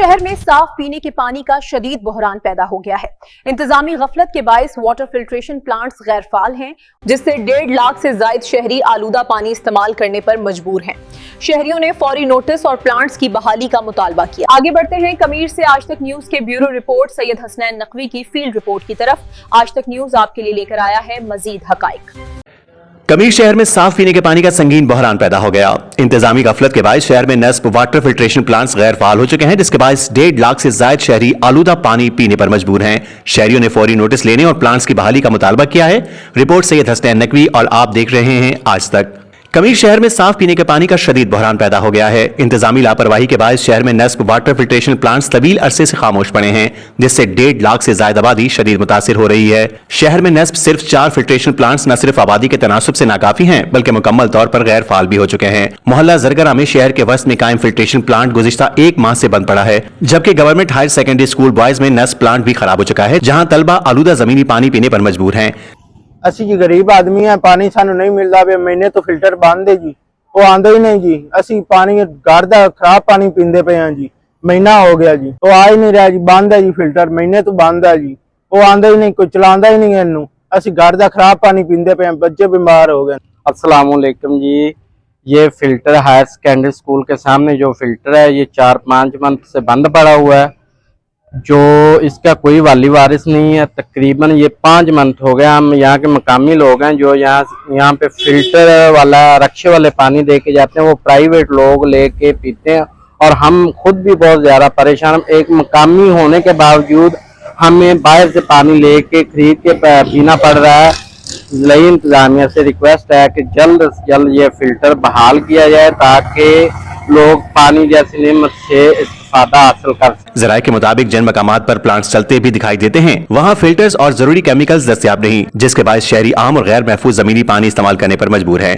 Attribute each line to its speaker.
Speaker 1: शहर में साफ पीने के पानी का शदीद बहरान पैदा हो गया है। इंतजामी गफलत के बायस वाटर फिल्ट्रेशन प्लांट्स गैर फाल हैं, जिससे 1.5 लाख से जायद शहरी आलूदा पानी इस्तेमाल करने पर मजबूर हैं। शहरियों ने फौरी नोटिस और प्लांट्स की बहाली का मुतालबा किया। आगे बढ़ते हैं कमीर से आज तक न्यूज के ब्यूरो रिपोर्ट सैयद हसनैन नकवी की फील्ड रिपोर्ट की तरफ। आज तक न्यूज आपके लिए लेकर आया है मजीद हकाइक।
Speaker 2: कमीर शहर में साफ पीने के पानी का संगीन बहरान पैदा हो गया। इंतजामी गफलत के बायस शहर में नस्ब वाटर फिल्ट्रेशन प्लांट्स गैर फाल हो चुके हैं, जिसके बायस 1.5 लाख से जायद शहरी आलूदा पानी पीने पर मजबूर हैं। शहरियों ने फौरी नोटिस लेने और प्लांट्स की बहाली का मुतालबा किया है। रिपोर्ट सैयद हसनैन नकवी और आप देख रहे हैं आज तक। कमीर शहर में साफ पीने के पानी का शदीद बहरान पैदा हो गया है। इंतजामी लापरवाही के बायस शहर में नस्ब वाटर फिल्ट्रेशन प्लांट्स तवील अरसे से खामोश पड़े हैं, जिससे 1.5 लाख से ज्यादा आबादी शदीद मुतासिर हो रही है। शहर में नस्ब सिर्फ 4 फिल्ट्रेशन प्लांट्स न सिर्फ आबादी के तनासुब से नाकाफी हैं, बल्कि मुकम्मल तौर पर गैर फाल भी हो चुके हैं। मोहल्ला जरगरा में शहर के वस्त में कायम फिल्ट्रेशन प्लांट गुज़िश्ता 1 माह से बंद पड़ा है, जबकि government higher secondary school boys में नस्ब प्लांट भी खराब हो चुका है, जहां तलबा आलूदा जमीनी पानी पीने पर मजबूर हैं।
Speaker 3: ਅਸੀਂ ਜੀ ਗਰੀਬ ਆਦਮੀ ਆ, ਪਾਣੀ ਸਾਨੂੰ ਨਹੀਂ ਮਿਲਦਾ ਵੇ। ਮਹੀਨੇ ਤੋਂ ਫਿਲਟਰ ਬੰਦ ਹੈ ਜੀ, ਉਹ ਆਂਦਾ ਹੀ ਨਹੀਂ ਜੀ। ਅਸੀਂ ਪਾਣੀ ਘਰ ਦਾ ਖਰਾਬ ਪਾਣੀ ਪੀਂਦੇ ਪਏ ਆ ਜੀ, ਮਹੀਨਾ ਹੋ ਗਿਆ ਜੀ, ਉਹ ਆ ਹੀ ਨਹੀਂ ਰਿਹਾ ਜੀ। ਬੰਦ ਹੈ ਜੀ ਫਿਲਟਰ, ਮਹੀਨੇ ਤੋਂ ਬੰਦ ਹੈ ਜੀ, ਉਹ ਆਂਦਾ ਹੀ ਨਹੀਂ, ਕੋਈ ਚਲਾਉਂਦਾ ਹੀ ਨਹੀਂ ਇਹਨੂੰ। ਅਸੀਂ ਘਰ ਦਾ ਖਰਾਬ ਪਾਣੀ ਪੀਂਦੇ ਪਏ ਆ, ਬੱਚੇ बीमार हो गए।
Speaker 4: अस्सलाम वालेकुम जी। ये फिल्टर हायर सेकेंडरी स्कूल के सामने जो फिल्टर है ये 4-5 मंथ से बंद पड़ा हुआ है, जो इसका कोई वाली वारिस नहीं है। तकरीबन ये 5 मंथ हो गया। हम यहाँ के मकामी लोग हैं जो यहाँ पे फिल्टर वाला रक्शे वाले पानी दे के जाते हैं, वो प्राइवेट लोग लेके पीते हैं और हम खुद भी बहुत ज़्यादा परेशान। हम एक मकामी होने के बावजूद हमें बाहर से पानी लेके खरीद के पीना पड़ रहा है। ज़िला इंतज़ामिया से रिक्वेस्ट है कि जल्द से जल्द ये फिल्टर बहाल किया जाए, ताकि लोग पानी जैसी नेमत से इस्तेफादा हासिल कर सकें।
Speaker 2: ज़राए के मुताबिक जिन मकामात पर प्लांट्स चलते भी दिखाई देते हैं, वहाँ फिल्टर्स और जरूरी केमिकल्स दस्तयाब नहीं, जिसके बायस शहरी आम और गैर महफूज जमीनी पानी इस्तेमाल करने पर मजबूर है।